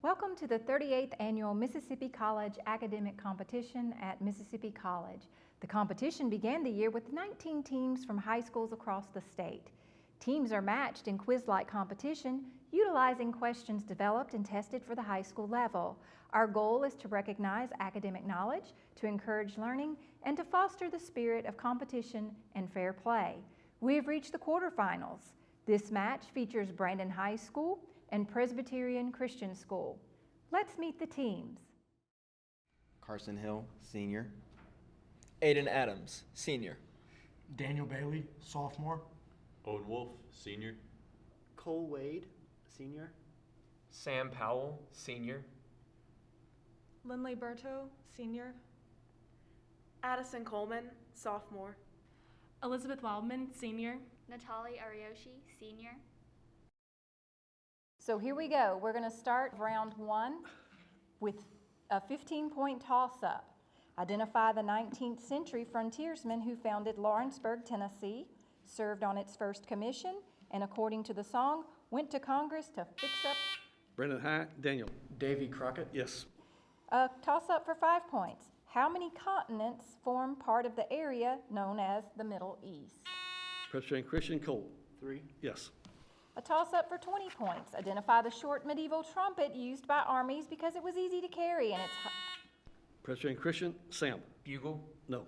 Welcome to the 38th Annual Mississippi College Academic Competition at Mississippi College. The competition began the year with 19 teams from high schools across the state. Teams are matched in quiz-like competition, utilizing questions developed and tested for the high school level. Our goal is to recognize academic knowledge, to encourage learning, and to foster the spirit of competition and fair play. We have reached the quarterfinals. This match features Brandon High School and Presbyterian Christian School. Let's meet the teams. Carson Hill, senior. Aidan Adams, senior. Daniel Bailey, sophomore. Owen Wolf, senior. Cole Wade, senior. Sam Powell, senior. Lindley Berto, senior. Addison Coleman, sophomore. Elizabeth Wildman, senior. Natali Ariyoshi, senior. So here we go. We're going to start round one with a 15-point toss-up. Identify the 19th century frontiersman who founded Lawrenceburg, Tennessee, served on its first commission, and according to the song, went to Congress to fix up. Brendan High, Daniel. Davy Crockett. Yes. A toss-up for 5 points. How many continents form part of the area known as the Middle East? Presbyterian Christian, Cole. 3. Yes. A toss-up for 20 points. Identify the short medieval trumpet used by armies because it was easy to carry and it's Presbyterian Christian, Sam. Bugle. No.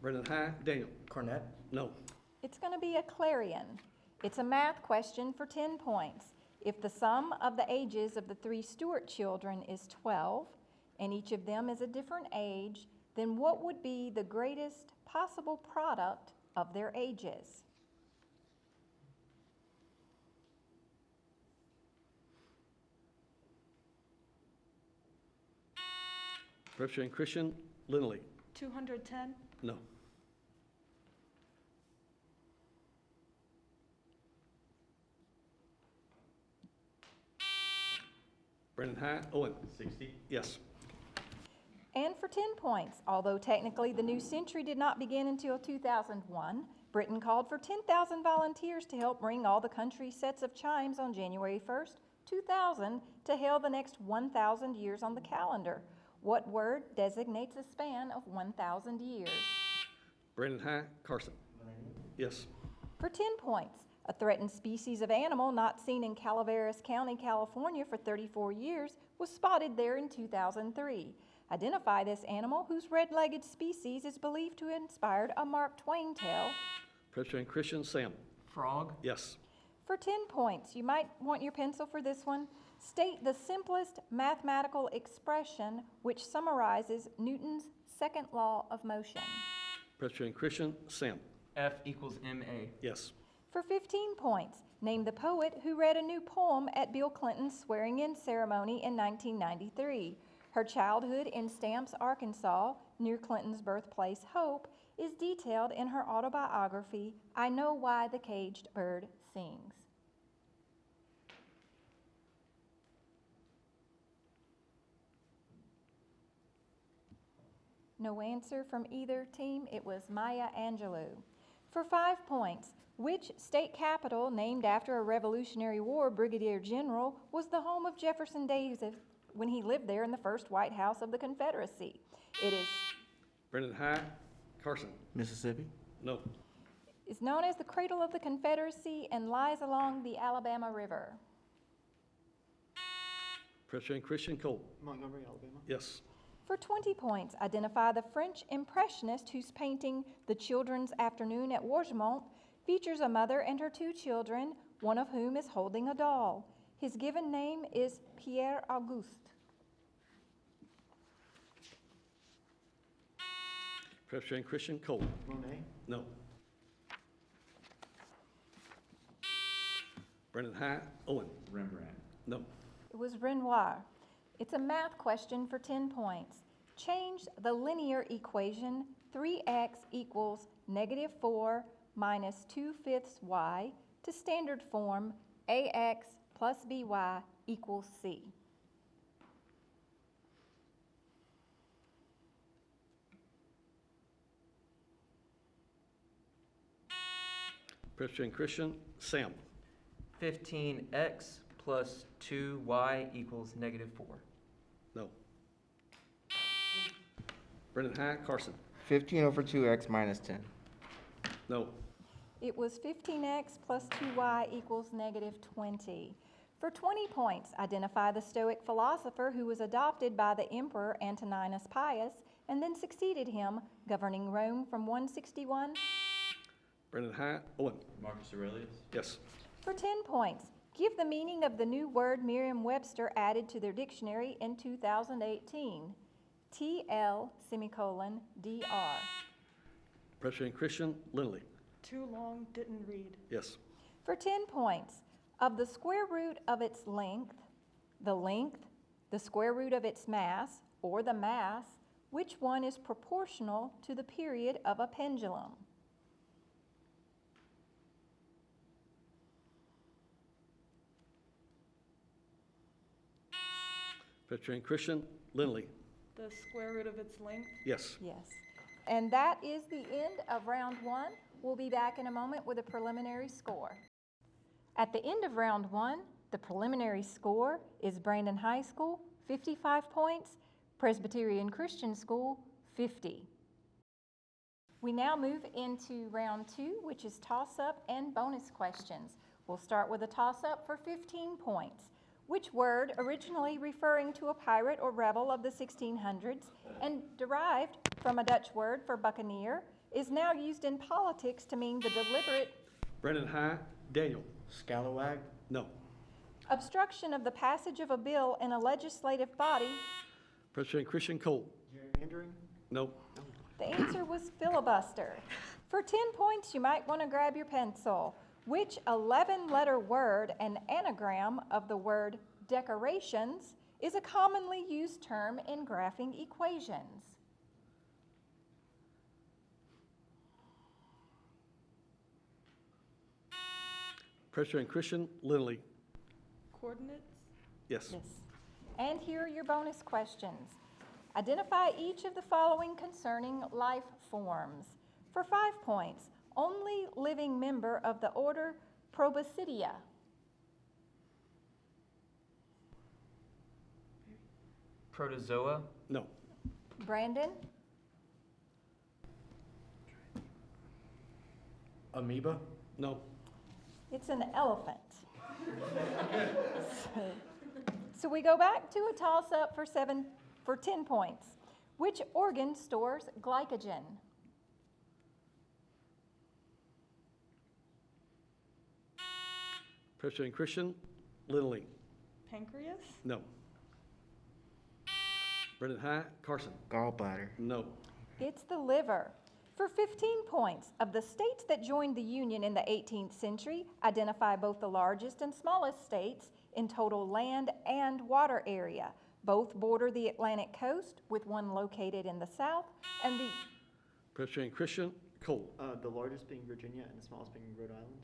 Brendan High, Daniel. Cornett. No. It's going to be a clarion. It's a math question for 10 points. If the sum of the ages of the 3 Stewart children is 12, and each of them is a different age, then what would be the greatest possible product of their ages? Presbyterian Christian, Lindley. 210. No. Brendan High, Owen. 60. Yes. And for 10 points, although technically the new century did not begin until 2001, Britain called for 10,000 volunteers to help ring all the country's sets of chimes on January 1st, 2000 to hail the next 1,000 years on the calendar. What word designates a span of 1,000 years? Brendan High, Carson. Yes. For 10 points, a threatened species of animal not seen in Calaveras County, California for 34 years was spotted there in 2003. Identify this animal whose red-legged species is believed to have inspired a Mark Twain tale. Presbyterian Christian, Sam. Frog. Yes. For 10 points, you might want your pencil for this one. State the simplest mathematical expression which summarizes Newton's second law of motion. Presbyterian Christian, Sam. F equals MA. Yes. For 15 points, name the poet who read a new poem at Bill Clinton's swearing-in ceremony in 1993. Her childhood in Stamps, Arkansas, near Clinton's birthplace, Hope, is detailed in her autobiography, I Know Why the Caged Bird Sings. No answer from either team. It was Maya Angelou. For 5 points, which state capital, named after a Revolutionary War brigadier general, was the home of Jefferson Davis when he lived there in the first White House of the Confederacy? It Brendan High, Carson. Mississippi. No. is known as the cradle of the Confederacy and lies along the Alabama River. Presbyterian Christian, Cole. Montgomery, Alabama. Yes. For 20 points, identify the French impressionist whose painting, The Children's Afternoon at Wargemont, features a mother and her 2 children, one of whom is holding a doll. His given name is Pierre Auguste. Presbyterian Christian, Cole. Monet. No. Brendan High, Owen. Rembrandt. No. It was Renoir. It's a math question for 10 points. Change the linear equation 3x equals -4 minus 2/5 y to standard form ax plus by equals c. Presbyterian Christian, Sam. 15x plus 2y equals -4. No. Brendan High, Carson. 15 over 2x minus 10. No. It was 15x plus 2y equals -20. For 20 points, identify the Stoic philosopher who was adopted by the Emperor Antoninus Pius and then succeeded him, governing Rome from 161. Brendan High, Owen. Marcus Aurelius. Yes. For 10 points, give the meaning of the new word Merriam-Webster added to their dictionary in 2018. TL, DR. Presbyterian Christian, Lindley. Too long, didn't read. Yes. For 10 points, of the square root of its length, the square root of its mass, or the mass, which one is proportional to the period of a pendulum? Presbyterian Christian, Lindley. The square root of its length. Yes. Yes. And that is the end of round one. We'll be back in a moment with a preliminary score. At the end of round one, the preliminary score is Brandon High School, 55 points, Presbyterian Christian School, 50. We now move into round two, which is toss-up and bonus questions. We'll start with a toss-up for 15 points. Which word, originally referring to a pirate or rebel of the 1600s and derived from a Dutch word for buccaneer, is now used in politics to mean the deliberate Brendan High, Daniel. Scalawag. No. obstruction of the passage of a bill in a legislative body? Presbyterian Christian, Cole. Gerrymandering? No. The answer was filibuster. For 10 points, you might want to grab your pencil. Which 11-letter word and anagram of the word decorations is a commonly used term in graphing equations? Presbyterian Christian, Lindley. Coordinates. Yes. Yes. And here are your bonus questions. Identify each of the following concerning life forms. For 5 points, only living member of the order Proboscidea. Protozoa. No. Brandon? Amoeba. No. It's an elephant. So we go back to a toss-up for 10 points. Which organ stores glycogen? Presbyterian Christian, Lindley. Pancreas. No. Brendan High, Carson. Gallbladder. No. It's the liver. For 15 points, of the states that joined the Union in the 18th century, identify both the largest and smallest states in total land and water area. Both border the Atlantic coast, with one located in the south, and the Presbyterian Christian, Cole. The largest being Virginia and the smallest being Rhode Island.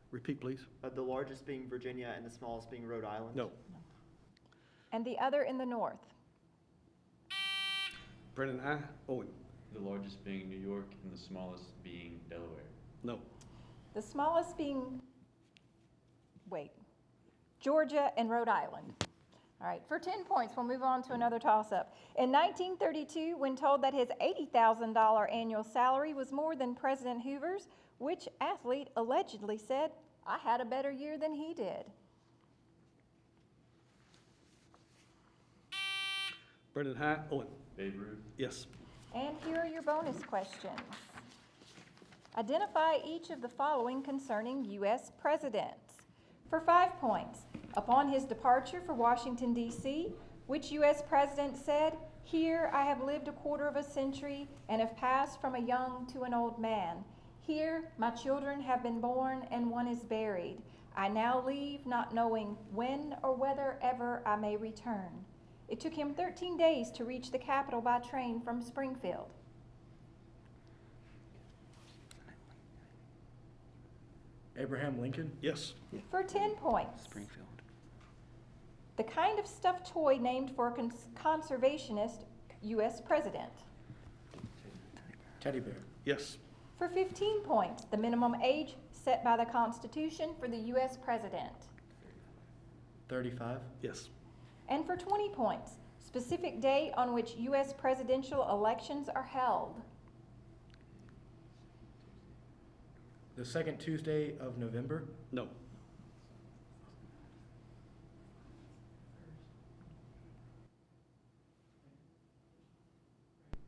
Repeat, please. The largest being Virginia and the smallest being Rhode Island. No. and the other in the north. Brendan High, Owen. The largest being New York and the smallest being Delaware. No. The smallest being, Georgia and Rhode Island. All right, for 10 points, we'll move on to another toss-up. In 1932, when told that his $80,000 annual salary was more than President Hoover's, which athlete allegedly said, "I had a better year than he did"? Brendan High, Owen. Babe Ruth. Yes. And here are your bonus questions. Identify each of the following concerning U.S. presidents. For 5 points, upon his departure for Washington, D.C., which U.S. president said, "Here I have lived a quarter of a century and have passed from a young to an old man. Here my children have been born and one is buried. I now leave not knowing when or whether ever I may return." It took him 13 days to reach the capital by train from Springfield. Abraham Lincoln. Yes. For 10 points. Springfield. The kind of stuffed toy named for a conservationist U.S. president. Teddy bear. Yes. For 15 points, the minimum age set by the Constitution for the U.S. president. 35. Yes. And for 20 points, specific day on which U.S. presidential elections are held. The second Tuesday of November. No.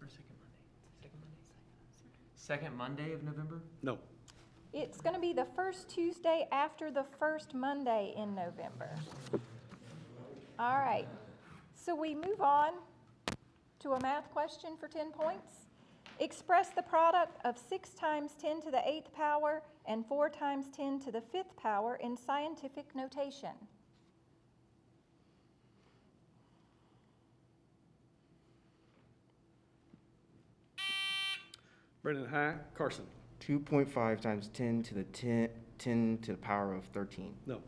Or second Monday of November? No. It's going to be the first Tuesday after the first Monday in November. All right, so we move on to a math question for 10 points. Express the product of 6 times 10 to the 8th power and 4 times 10 to the 5th power in scientific notation. Brendan High, Carson. 2.5 times 10 to the 10 to the power of 13. No.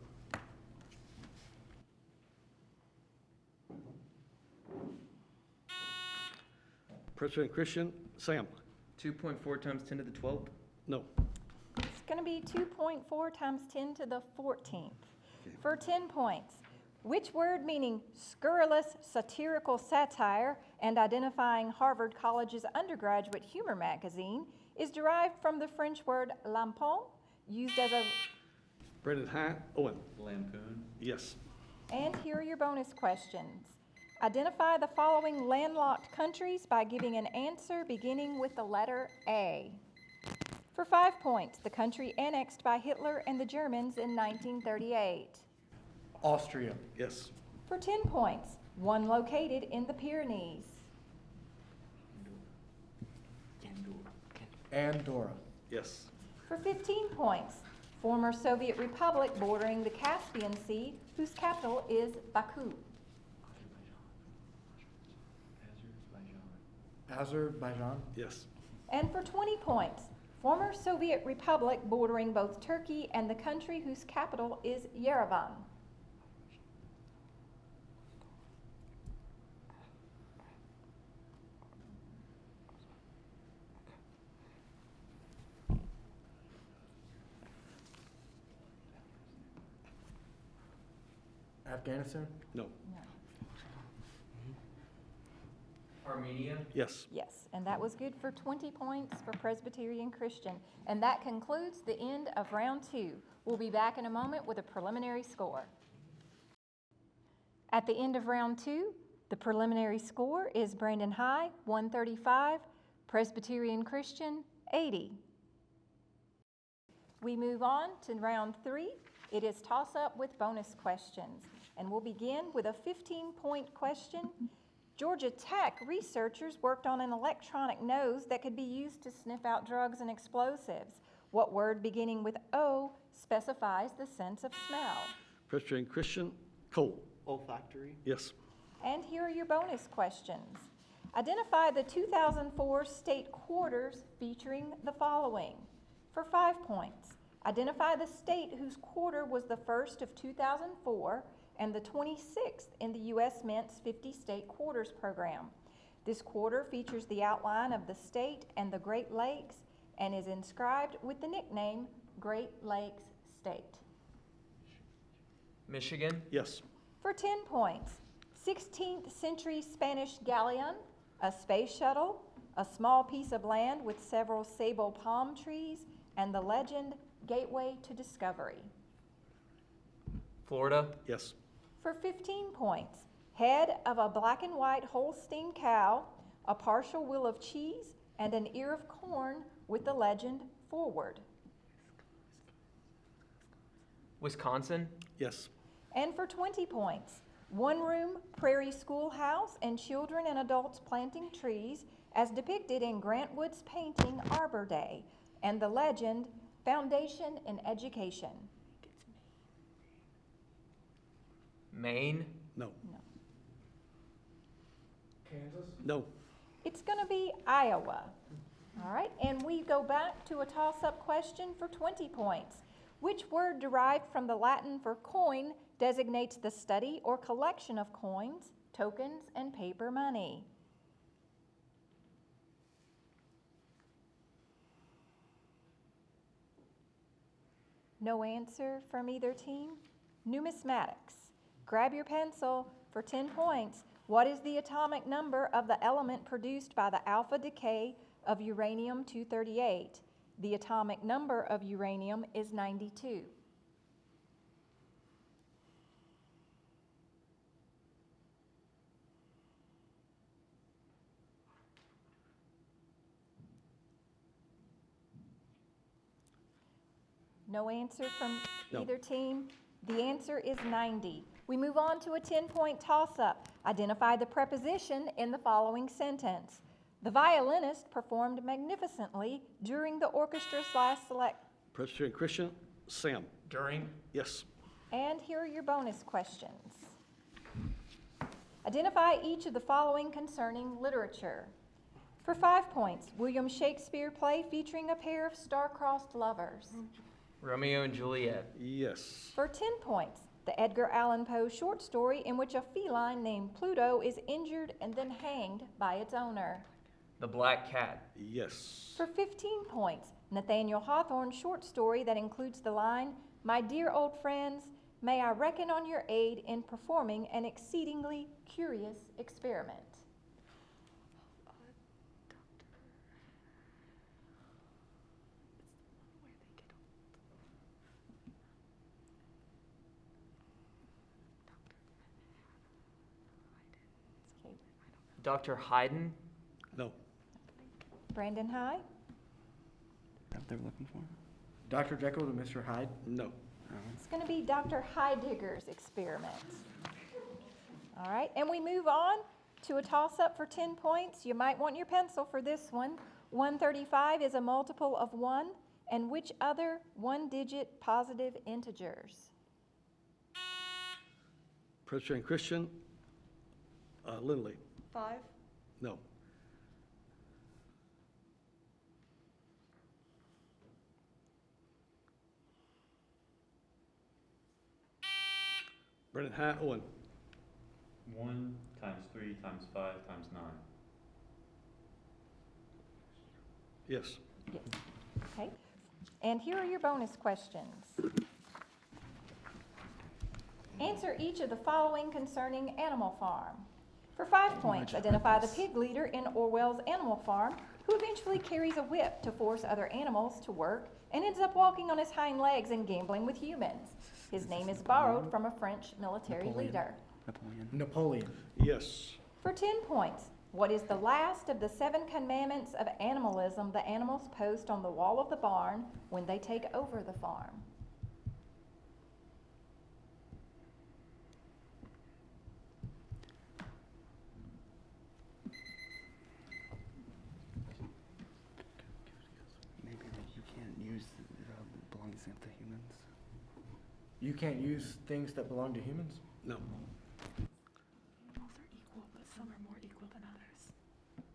Presbyterian Christian, Sam. 2.4 times 10 to the 12th? No. It's going to be 2.4 times 10 to the 14th. For 10 points, which word meaning scurrilous satirical satire and identifying Harvard College's undergraduate humor magazine is derived from the French word lampon, used as a... Brendan High, Owen. Lampoon. Yes. And here are your bonus questions. Identify the following landlocked countries by giving an answer beginning with the letter A. For 5 points, the country annexed by Hitler and the Germans in 1938. Austria. Yes. For 10 points, one located in the Pyrenees. Andorra. Yes. For 15 points, former Soviet republic bordering the Caspian Sea, whose capital is Baku. Azerbaijan. Yes. And for 20 points, former Soviet republic bordering both Turkey and the country whose capital is Yerevan. Afghanistan. No. Armenia? Yes. Yes, and that was good for 20 points for Presbyterian Christian. And that concludes the end of round 2. We'll be back in a moment with a preliminary score. At the end of round 2, the preliminary score is Brandon High, 135, Presbyterian Christian, 80. We move on to round 3. It is toss-up with bonus questions. And we'll begin with a 15-point question. Georgia Tech researchers worked on an electronic nose that could be used to sniff out drugs and explosives. What word beginning with O specifies the sense of smell? Presbyterian Christian, Cole. Olfactory. Yes. And here are your bonus questions. Identify the 2004 state quarters featuring the following. For 5 points, identify the state whose quarter was the first of 2004 and the 26th in the U.S. Mint's 50 State Quarters program. This quarter features the outline of the state and the Great Lakes and is inscribed with the nickname Great Lakes State. Michigan? Yes. For 10 points, 16th century Spanish galleon, a space shuttle, a small piece of land with several sable palm trees, and the legend Gateway to Discovery. Florida? Yes. For 15 points, head of a black and white Holstein cow, a partial wheel of cheese, and an ear of corn with the legend Forward. Wisconsin? Yes. And for 20 points, one-room prairie schoolhouse and children and adults planting trees as depicted in Grant Wood's painting Arbor Day, and the legend Foundation in Education. Maine? No. No. Kansas. No. It's going to be Iowa. All right, and we go back to a toss-up question for 20 points. Which word derived from the Latin for coin designates the study or collection of coins, tokens, and paper money? No answer from either team? Numismatics. Grab your pencil for 10 points. What is the atomic number of the element produced by the alpha decay of uranium-238? The atomic number of uranium is 92. No answer from No. either team. The answer is 90. We move on to a 10-point toss-up. Identify the preposition in the following sentence. The violinist performed magnificently during the orchestra's last select. Presbyterian Christian, Sam. During. Yes. And here are your bonus questions. Identify each of the following concerning literature. For 5 points, William Shakespeare play featuring a pair of star-crossed lovers. Romeo and Juliet. Yes. For 10 points, the Edgar Allan Poe short story in which a feline named Pluto is injured and then hanged by its owner. The Black Cat. Yes. For 15 points, Nathaniel Hawthorne's short story that includes the line, "My dear old friends, may I reckon on your aid in performing an exceedingly curious experiment." Okay. Dr. Haydn. No. Brandon High? Is that what they're looking for? Dr. Jekyll to Mr. Hyde. No. It's going to be Dr. Heidegger's experiment. All right, and we move on to a toss-up for 10 points. You might want your pencil for this one. 135 is a multiple of 1, and which other one-digit positive integers? Presbyterian Christian, Lindley. 5. No. Brendan High, Owen. 1 times 3 times 5 times 9. Yes. Yes. Okay, and here are your bonus questions. Answer each of the following concerning Animal Farm. For 5 points, identify the pig leader in Orwell's Animal Farm who eventually carries a whip to force other animals to work and ends up walking on his hind legs and gambling with humans. His name is borrowed from a French military leader. Napoleon. Yes. For 10 points, what is the last of the 7 commandments of animalism the animals post on the wall of the barn when they take over the farm? Maybe that you can't use belongs to humans. You can't use things that belong to humans? No.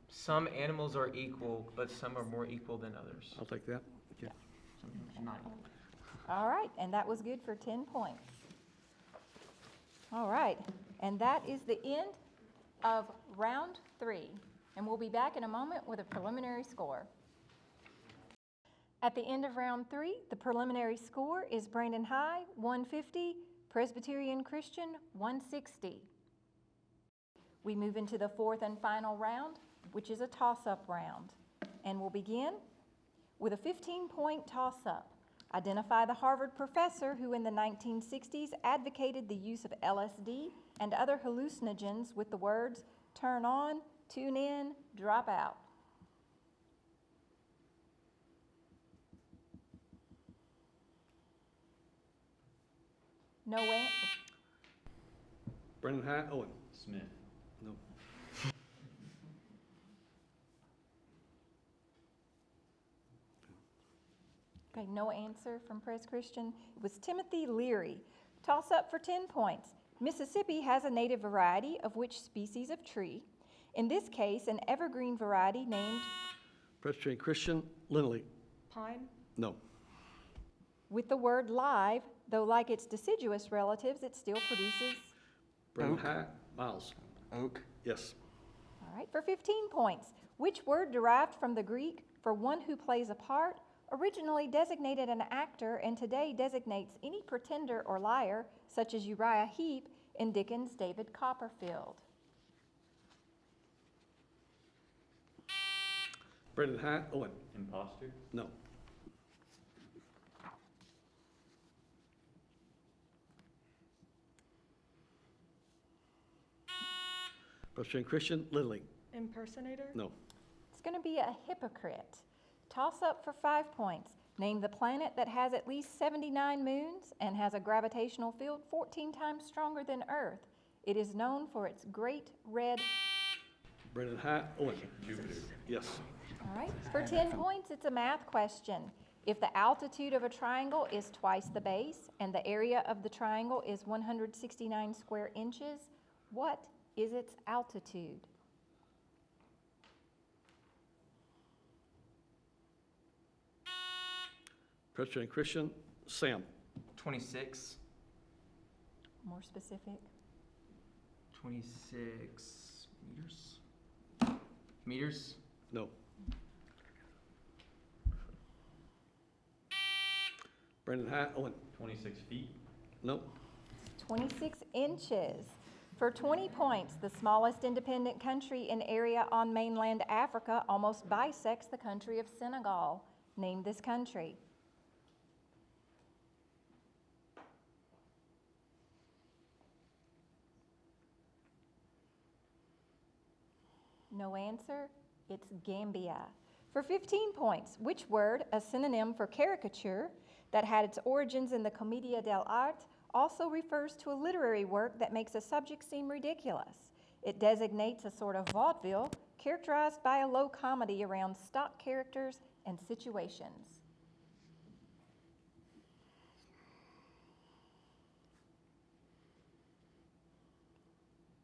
Some animals are equal, but some are more equal than others. I'll take that. Okay. All right, and that was good for 10 points. All right, and that is the end of round 3. And we'll be back in a moment with a preliminary score. At the end of round 3, the preliminary score is Brandon High, 150, Presbyterian Christian, 160. We move into the 4th and final round, which is a toss-up round. And we'll begin with a 15-point toss-up. Identify the Harvard professor who in the 1960s advocated the use of LSD and other hallucinogens with the words, "turn on, tune in, drop out." No answer. Brendan High, Owen. Smith. No. Okay, no answer from Pres Christian. It was Timothy Leary. Toss up for 10 points. Mississippi has a native variety of which species of tree? In this case, an evergreen variety named Presbyterian Christian, Lindley. Pine. No. with the word live, though like its deciduous relatives, it still produces. Brendan Oak. High, Miles. Oak. Yes. All right, for 15 points. Which word derived from the Greek for one who plays a part originally designated an actor and today designates any pretender or liar, such as Uriah Heep, in Dickens' David Copperfield? Brendan Hine, Owen. Imposter? No. Presbyterian Christian, Lindley. Impersonator? No. It's going to be a hypocrite. Toss up for 5 points. Name the planet that has at least 79 moons and has a gravitational field 14 times stronger than Earth. It is known for its great red. Brendan Hine, Owen. Jupiter. Yes. All right, for 10 points, it's a math question. If the altitude of a triangle is twice the base and the area of the triangle is 169 square inches, what is its altitude? Presbyterian Christian, Sam. 26. More specific. 26 meters. Meters? No. Brendan Hine, Owen. 26 feet? No. 26 inches. For 20 points, the smallest independent country in area on mainland Africa almost bisects the country of Senegal. Name this country. No answer? It's Gambia. For 15 points, which word, a synonym for caricature, that had its origins in the Commedia dell'arte, also refers to a literary work that makes a subject seem ridiculous? It designates a sort of vaudeville characterized by a low comedy around stock characters and situations.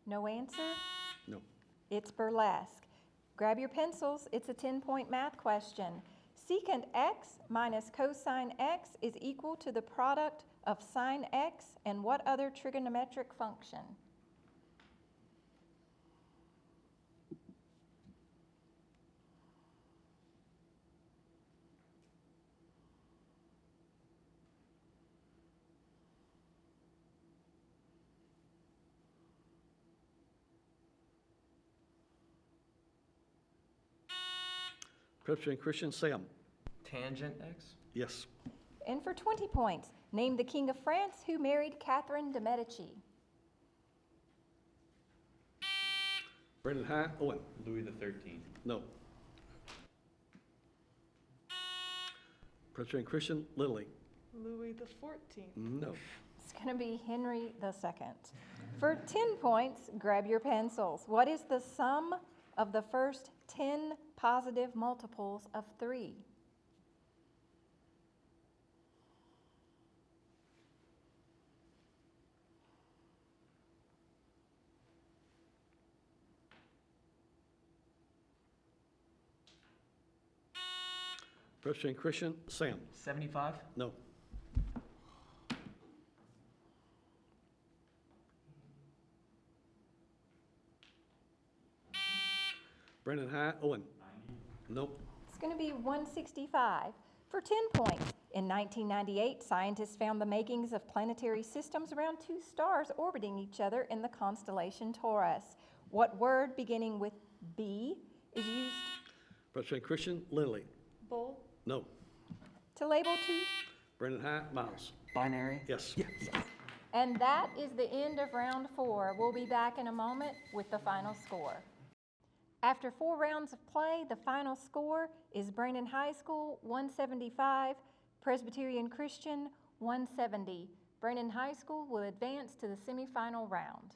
No answer? No. It's burlesque. Grab your pencils, it's a 10-point math question. Secant x minus cosine x is equal to the product of sine x and what other trigonometric function? Presbyterian Christian, Sam. Tangent x? Yes. And for 20 points, name the King of France who married Catherine de' Medici. Brendan Hine, Owen. Louis the 13th? No. Presbyterian Christian, Lindley. Louis the 14th. No. It's going to be Henry II. For 10 points, grab your pencils. What is the sum of the first 10 positive multiples of 3? Presbyterian Christian, Sam. 75? No. Brendan Hine, Owen. Nope. It's going to be 165. For 10 points, in 1998, scientists found the makings of planetary systems around 2 stars orbiting each other in the constellation Taurus. What word beginning with B is used Presbyterian Christian, Lindley. Bull? No. to label 2? Brendan Hine, Miles. Binary? Yes. And that is the end of round 4. We'll be back in a moment with the final score. After 4 rounds of play, the final score is Brandon High School 175, Presbyterian Christian 170. Brandon High School will advance to the semifinal round.